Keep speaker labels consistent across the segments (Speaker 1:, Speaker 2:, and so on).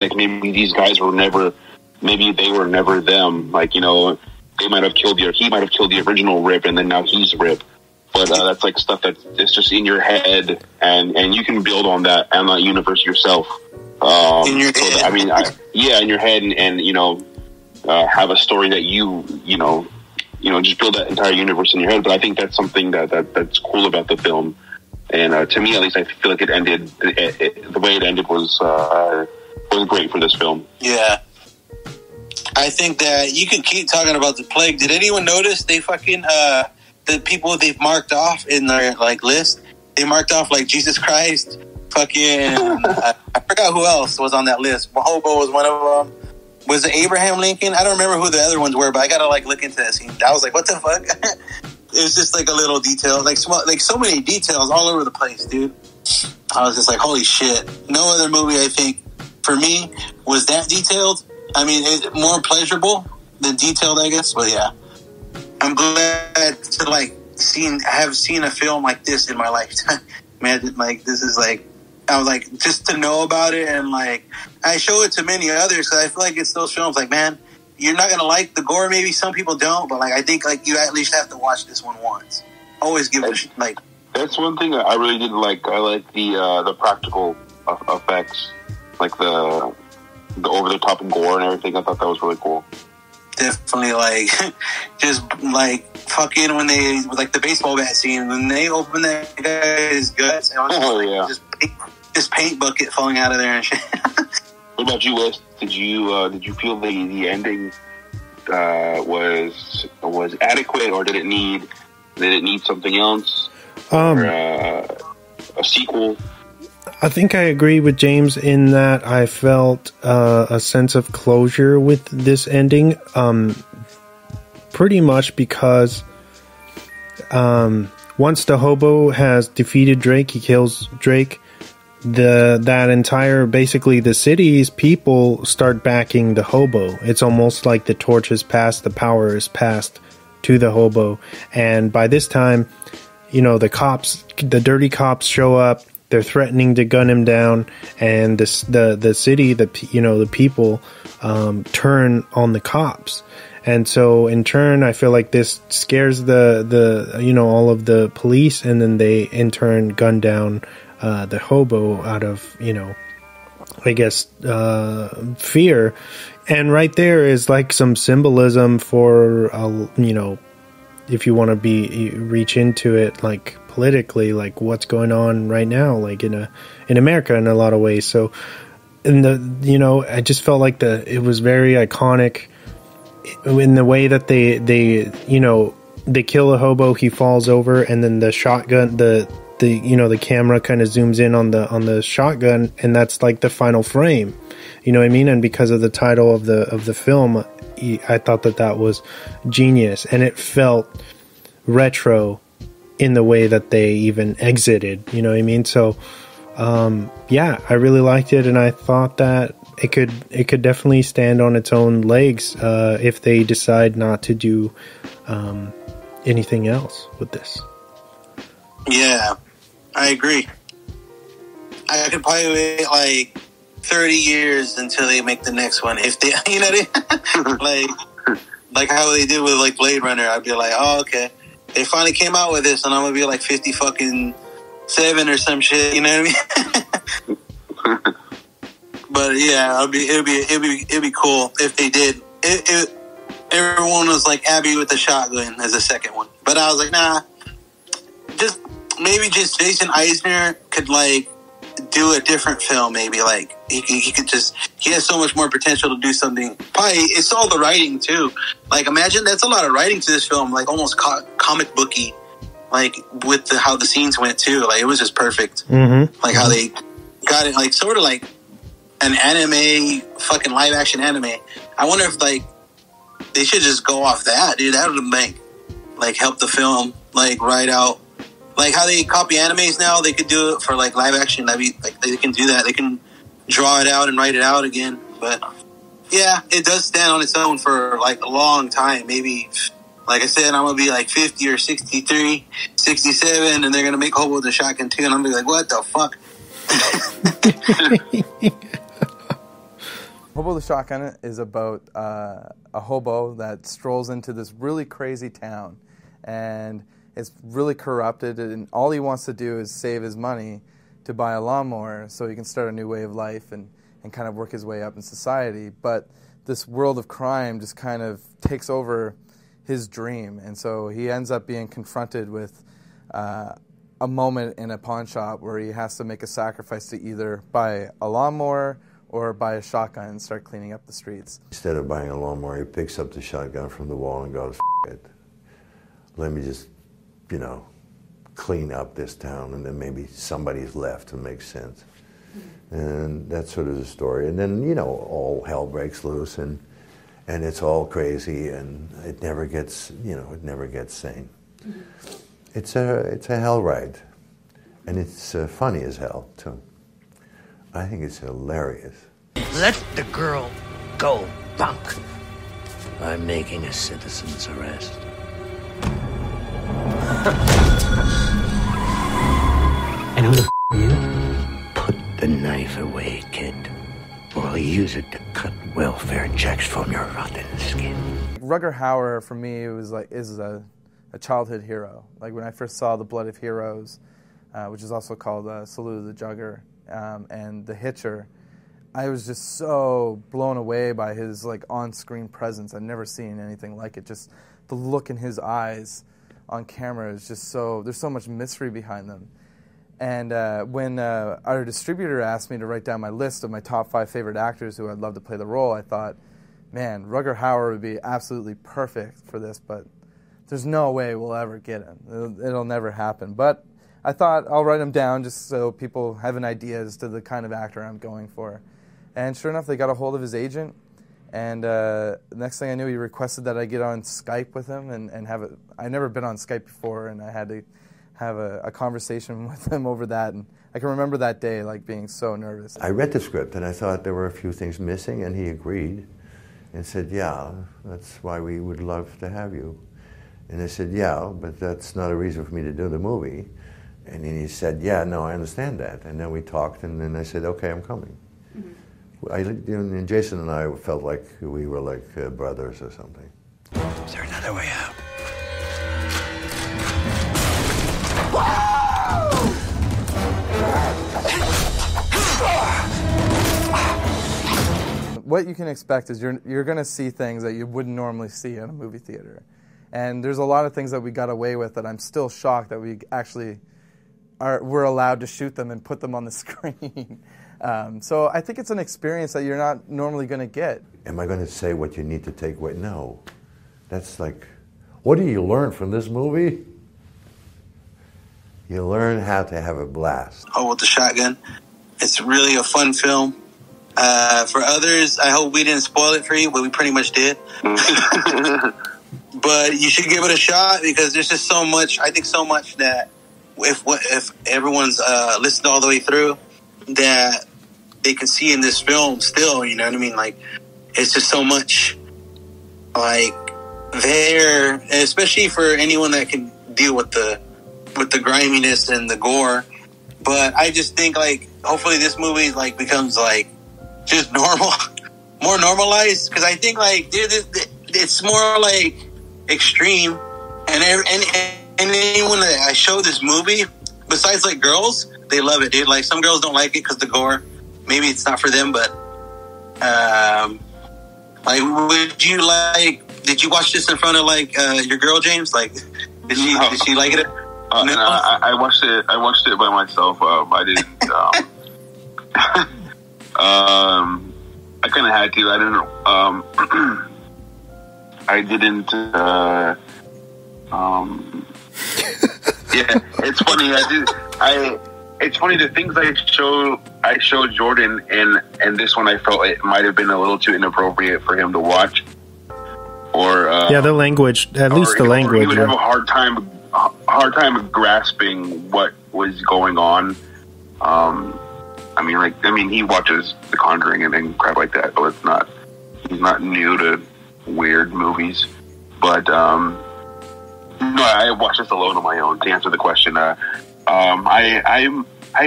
Speaker 1: like maybe these guys were never, maybe they were never them. Like, you know, he might have killed the original Rip, and then now he's Rip. But that's like stuff that's just in your head, and you can build on that universe yourself.
Speaker 2: In your head.
Speaker 1: I mean, in your head, and you know, have a story that you know, just build that entire universe in your head. But I think that's something that's cool about the film. And to me, at least, I feel like it ended. The way it ended was great for this film.
Speaker 2: Yeah, I think that you can keep talking about the plague. Did anyone notice they fucking the people they've marked off in their like list? They marked off like Jesus Christ, fucking. I forgot who else was on that list. Hobo was one of them. Was it Abraham Lincoln? I don't remember who the other ones were, but I gotta like look into that scene. I was like, what the fuck? It was just like a little detail, like so many details all over the place, dude. I was just like, holy shit. No other movie, I think, for me, was that detailed. I mean, more pleasurable than detailed, I guess. But yeah, I'm glad to like have seen a film like this in my lifetime. Man, like this is like, I was like, just to know about it, and like I show it to many others, because I feel like it's those films like, man, you're not gonna like the gore. Maybe some people don't, but like I think like you at least have to watch this one once. Always give it like.
Speaker 1: That's one thing I really did like. I like the practical effects, like the over the top gore and everything. I thought that was really cool.
Speaker 2: Definitely, like just like fucking when they like the baseball bat scene when they open that guy's guts. And just paint bucket falling out of there and shit.
Speaker 1: What about you, Wes? Did you feel the ending was adequate, or did it need something else, or a sequel?
Speaker 3: I think I agree with James in that I felt a sense of closure with this ending, pretty much because once the hobo has defeated Drake, he kills Drake. That entire, basically the city's people start backing the hobo. It's almost like the torch is passed, the power is passed to the hobo. And by this time, you know, the dirty cops show up, they're threatening to gun him down, and the city, the people turn on the cops. And so in turn, I feel like this scares the all of the police, and then they in turn gun down the hobo out of, I guess, fear. And right there is like some symbolism for, if you want to reach into it, like politically, like what's going on right now, like in America in a lot of ways. So, I just felt like it was very iconic in the way that they kill a hobo, he falls over, and then the shotgun, the camera kind of zooms in on the shotgun, and that's like the final frame. You know what I mean? And because of the title of the film, I thought that was genius, and it felt retro in the way that they even exited. You know what I mean? So, I really liked it, and I thought that it could definitely stand on its own legs if they decide not to do anything else with this.
Speaker 2: Yeah, I agree. I could probably wait like 30 years until they make the next one. If they, like how they did with like Blade Runner, I'd be like, oh, okay, they finally came out with this, and I'm gonna be like 50 fucking 7 or some shit. You know what I mean? But yeah, it'd be cool if they did. Everyone was like Abby with the shotgun as a second one, but I was like, nah. Maybe Jason Eisner could like do a different film. Maybe like he has so much more potential to do something. Probably it's all the writing too. Like imagine that's a lot of writing to this film, like almost comic booky, like with how the scenes went too. Like it was just perfect.
Speaker 3: Mm-hmm.
Speaker 2: Like how they got it, like sort of like an anime, fucking live action anime. I wonder if like they should just go off that, dude. That would like help the film like ride out. Like how they copy animes now, they could do it for like live action. That'd be like they can do that. They can draw it out and write it out again. But yeah, it does stand on its own for like a long time. Maybe, like I said, I'm gonna be like 50 or 63, 67, and they're gonna make Hobo with a Shotgun too, and I'm gonna be like, what the fuck?
Speaker 4: Hobo with a Shotgun is about a hobo that strolls into this really crazy town, and it's really corrupted, and all he wants to do is save his money to buy a lawnmower so he can start a new way of life and kind of work his way up in society. But this world of crime just kind of takes over his dream, and so he ends up being confronted with a moment in a pawn shop where he has to make a sacrifice to either buy a lawnmower or buy a shotgun and start cleaning up the streets.
Speaker 5: Instead of buying a lawnmower, he picks up the shotgun from the wall and goes, F it. Let me just, clean up this town, and then maybe somebody's left to make sense. And that's sort of the story. And then, all hell breaks loose, and it's all crazy, and it never gets, it never gets sane. It's a hell ride, and it's funny as hell, too. I think it's hilarious.
Speaker 6: Let the girl go, punk. I'm making a citizen's arrest. And who the f*** are you? Put the knife away, kid, or I'll use it to cut welfare checks from your rotten skin.
Speaker 4: Rutger Howard, for me, is a childhood hero. Like when I first saw The Blood of Heroes, which is also called Salute of the Jugger, and The Hitcher, I was just so blown away by his on-screen presence. I've never seen anything like it. Just the look in his eyes on camera is just there's so much mystery behind them. And when our distributor asked me to write down my list of my top 5 favorite actors who I'd love to play the role, I thought, man, Rutger Howard would be absolutely perfect for this, but there's no way we'll ever get him. It'll never happen. But I thought I'll write him down just so people have an idea as to the kind of actor I'm going for. And sure enough, they got a hold of his agent, and the next thing I knew, he requested that I get on Skype with him and have it. I'd never been on Skype before, and I had to have a conversation with him over that. And I can remember that day being so nervous.
Speaker 5: I read the script, and I thought there were a few things missing, and he agreed and said, yeah, that's why we would love to have you. And I said, yeah, but that's not a reason for me to do the movie. And then he said, yeah, no, I understand that. And then we talked, and then I said, okay, I'm coming. Mm-hmm. And Jason and I felt like we were like brothers or something.
Speaker 6: Is there another way out?
Speaker 4: What you can expect is you're going to see things that you wouldn't normally see in a movie theater. And there's a lot of things that we got away with that I'm still shocked that we actually we're allowed to shoot them and put them on the screen. So I think it's an experience that you're not normally going to get.
Speaker 5: Am I going to say what you need to take away? No. That's what do you learn from this movie? You learn how to have a blast.
Speaker 2: Oh, with the Shotgun. It's really a fun film. For others, I hope we didn't spoil it for you, but we pretty much did. But you should give it a shot because there's just so much. I think so much that if everyone's listened all the way through, that they can see in this film still. You know what I mean? It's just so much there, and especially for anyone that can deal with the griminess and the gore. But I just think hopefully this movie becomes just normal, more normalized, because I think it's more extreme, and anyone that I show this movie, besides girls, they love it, dude. Some girls don't like it because the gore, maybe it's not for them, but did you watch this in front of your girl, James? Did she like it?
Speaker 1: No? I watched it by myself. I didn't. I kind of had to. I didn't. Yeah, it's funny. It's funny the things I showed Jordan, and this one I felt it might have been a little too inappropriate for him to watch. Or
Speaker 3: the language. At least the language.
Speaker 1: He would have a hard time grasping what was going on. He watches The Conjuring and crap like that, so he's not new to weird movies. But no, I watched this alone on my own to answer the question. I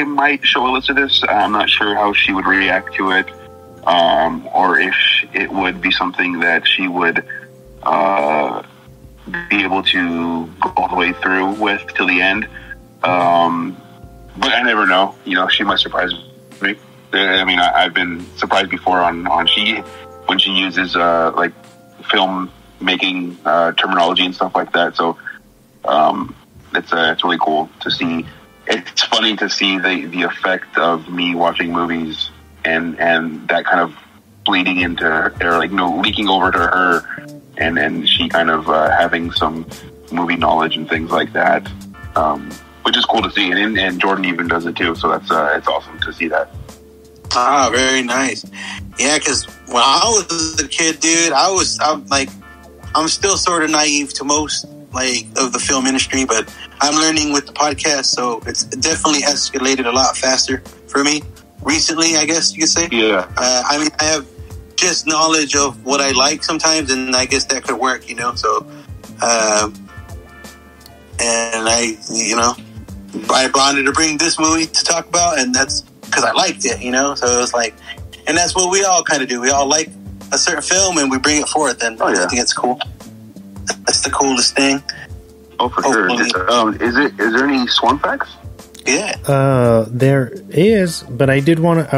Speaker 1: might show Alyssa this. I'm not sure how she would react to it. or if it would be something that she would be able to go all the way through with till the end. But I never know. You know, she might surprise me. I mean, I've been surprised before on when she uses like film making terminology and stuff like that. So it's really cool to see. It's funny to see the effect of me watching movies and that kind of bleeding into her, or like, you know, leaking over to her, and she kind of having some movie knowledge and things like that, which is cool to see. And Jordan even does it too, so that's it's awesome to see that.
Speaker 2: Ah, very nice. Yeah, because when I was a kid, dude, I'm still sort of naive to most like of the film industry, but I'm learning with the podcast, so it's definitely escalated a lot faster for me recently, I guess you could say.
Speaker 1: Yeah.
Speaker 2: I mean, I have just knowledge of what I like sometimes, and I guess that could work, you know. So, and I wanted to bring this movie to talk about, and that's because I liked it, you know. So it was like, and that's what we all kind of do. We all like a certain film, and we bring it forth, and I think it's cool. That's the coolest thing.
Speaker 1: Oh, for sure. Is there any Swan Facts?
Speaker 2: Yeah.
Speaker 3: There is, but I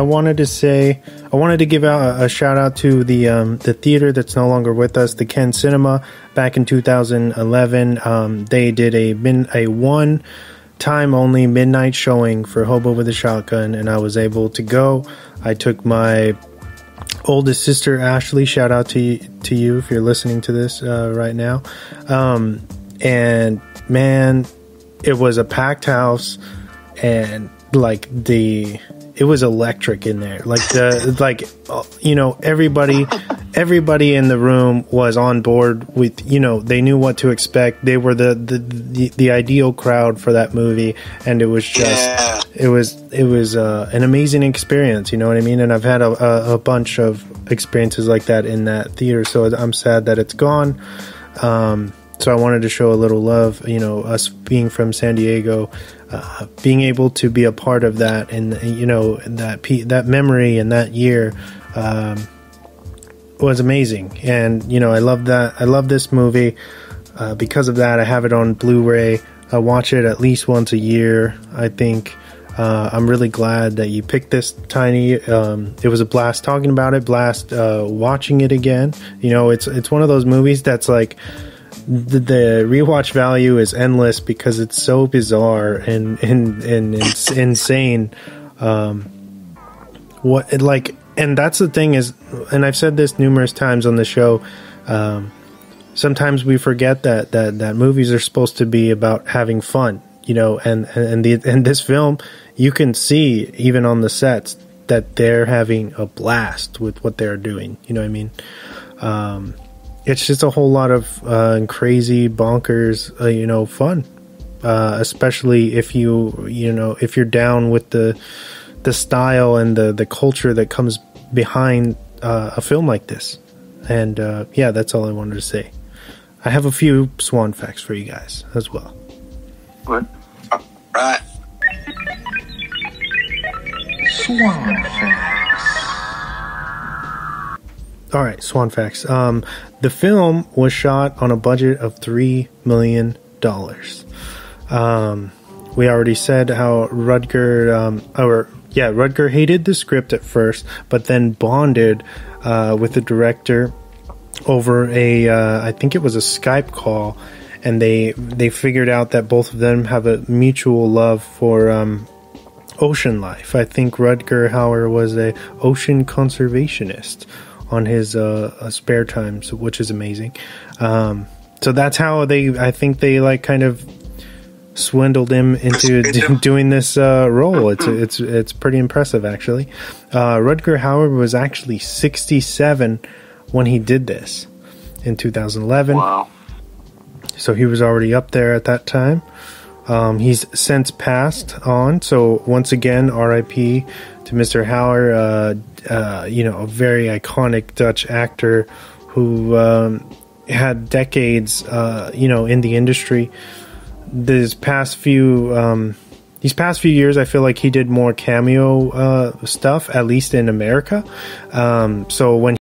Speaker 3: wanted to give out a shout out to the theater that's no longer with us, the Ken Cinema. Back in 2011, they did a one time only midnight showing for Hobo with a Shotgun, and I was able to go. I took my oldest sister Ashley, shout out to you if you're listening to this right now, and man, it was a packed house, and like it was electric in there, everybody in the room was on board with, you know, they knew what to expect. They were the ideal crowd for that movie, and it was just it was an amazing experience, you know what I mean? And I've had a bunch of experiences like that in that theater, so I'm sad that it's gone. So I wanted to show a little love, you know, us being from San Diego, being able to be a part of that, and, you know, that memory and that year was amazing. And, you know, I love that. I love this movie because of that. I have it on Blu-ray. I watch it at least once a year, I think. I'm really glad that you picked this, Tiny. It was a blast talking about it, blast watching it again. You know, it's one of those movies that's like, the rewatch value is endless because it's so bizarre and it's insane. And that's the thing is, and I've said this numerous times on the show, sometimes we forget that movies are supposed to be about having fun, you know, and this film, you can see even on the sets that they're having a blast with what they're doing, you know what I mean? It's just a whole lot of crazy, bonkers, you know, fun. Especially if if you're down with the style and the culture that comes behind a film like this. And yeah, that's all I wanted to say. I have a few Swan Facts for you guys as well.
Speaker 1: What?
Speaker 2: Right.
Speaker 6: Swan Facts.
Speaker 3: All right, Swan Facts. The film was shot on a budget of $3 million. We already said how Rutger hated the script at first, but then bonded with the director over I think it was a Skype call, and they figured out that both of them have a mutual love for ocean life. I think Rutger Howard was a ocean conservationist on his spare time, which is amazing. So that's how I think they like kind of swindled him into doing this role. It's pretty impressive, actually. Rutger Howard was actually 67 when he did this in 2011.
Speaker 1: Wow.
Speaker 3: So he was already up there at that time. He's since passed on. So once again, R.I.P. to Mr. Howard, you know, a very iconic Dutch actor who had decades, you know, in the industry. These past few these past few years, I feel like he did more cameo stuff, at least in America. So when